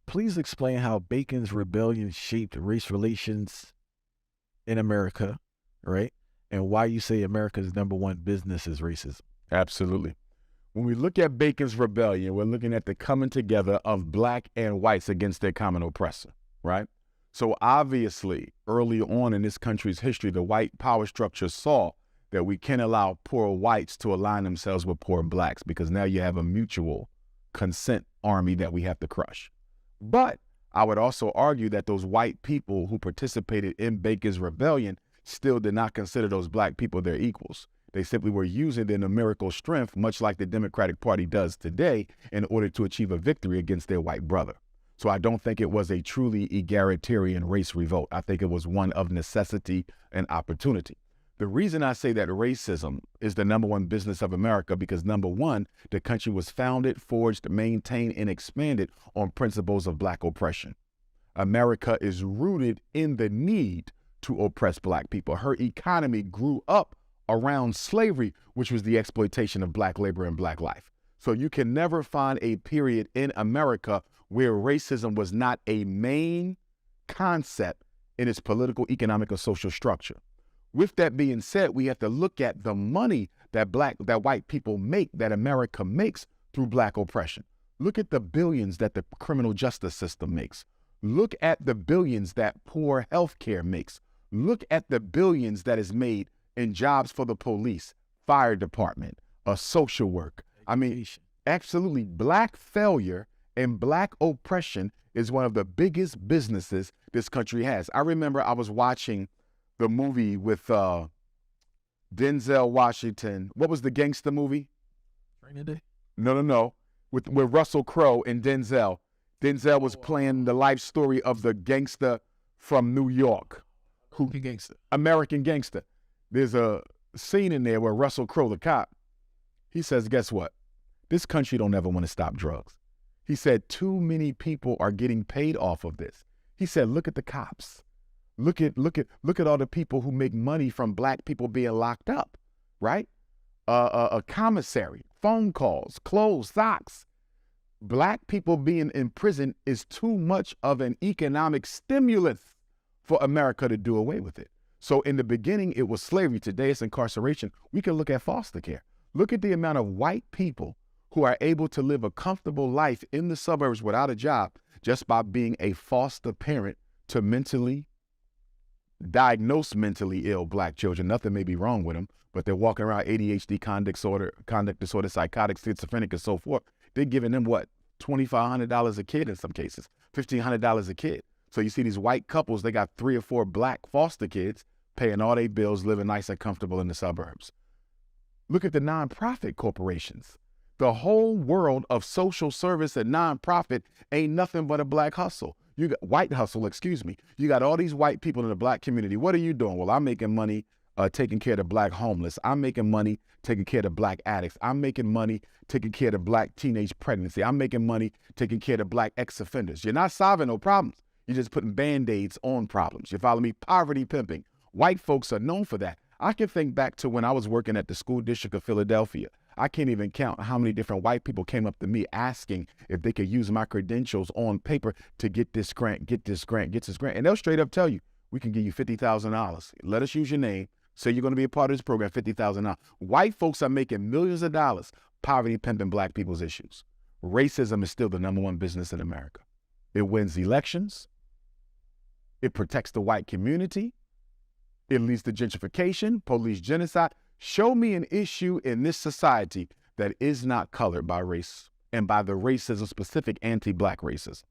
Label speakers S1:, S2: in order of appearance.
S1: please explain how Bacon's rebellion shaped race relations in America, right? And why you say America's number one business is racism.
S2: Absolutely. When we look at Bacon's rebellion, we're looking at the coming together of black and whites against their common oppressor, right? So obviously, early on in this country's history, the white power structure saw that we can't allow poor whites to align themselves with poor blacks, because now you have a mutual consent army that we have to crush. But I would also argue that those white people who participated in Bacon's rebellion still did not consider those black people their equals. They simply were using their numerical strength, much like the Democratic Party does today, in order to achieve a victory against their white brother. So I don't think it was a truly egalitarian race revolt. I think it was one of necessity and opportunity. The reason I say that racism is the number one business of America, because number one, the country was founded, forged, maintained, and expanded on principles of black oppression. America is rooted in the need to oppress black people. Her economy grew up around slavery, which was the exploitation of black labor and black life. So you can never find a period in America where racism was not a main concept in its political, economic, or social structure. With that being said, we have to look at the money that white people make, that America makes through black oppression. Look at the billions that the criminal justice system makes. Look at the billions that poor healthcare makes. Look at the billions that is made in jobs for the police, fire department, social work. I mean, absolutely, black failure and black oppression is one of the biggest businesses this country has. I remember I was watching the movie with Denzel Washington. What was the gangster movie?
S1: Training Day?
S2: No. With Russell Crowe and Denzel. Denzel was playing the life story of the gangster from New York. American Gangster. There's a scene in there where Russell Crowe, the cop, he says, guess what? This country don't ever want to stop drugs. He said, too many people are getting paid off of this. He said, look at the cops. Look at all the people who make money from black people being locked up, right? A commissary, phone calls, clothes, socks. Black people being in prison is too much of an economic stimulus for America to do away with it. So in the beginning, it was slavery. Today, it's incarceration. We can look at foster care. Look at the amount of white people who are able to live a comfortable life in the suburbs without a job just by being a foster parent to diagnosed mentally ill black children. Nothing may be wrong with them, but they're walking around ADHD, conduct disorder, psychotic, schizophrenic, and so forth. They're giving them what? $2,500 a kid in some cases, $1,500 a kid. So you see these white couples, they got 3 or 4 black foster kids paying all their bills, living nice and comfortable in the suburbs. Look at the nonprofit corporations. The whole world of social service and nonprofit ain't nothing but a black hustle. You got white hustle, excuse me. You got all these white people in the black community. What are you doing? Well, I'm making money taking care of the black homeless. I'm making money taking care of the black addicts. I'm making money taking care of the black teenage pregnancy. I'm making money taking care of the black ex-offenders. You're not solving no problems. You're just putting Band-Aids on problems. You follow me? Poverty pimping. White folks are known for that. I can think back to when I was working at the school district of Philadelphia. I can't even count how many different white people came up to me asking if they could use my credentials on paper to get this grant, get this grant, get this grant. And they'll straight up tell you, we can give you $50,000. Let us use your name. Say you're going to be a part of this program, $50,000. White folks are making millions of dollars poverty pimping black people's issues. Racism is still the number one business in America. It wins elections. It protects the white community. It leads to gentrification, police genocide. Show me an issue in this society that is not colored by race and by the racism, specific anti-black racism.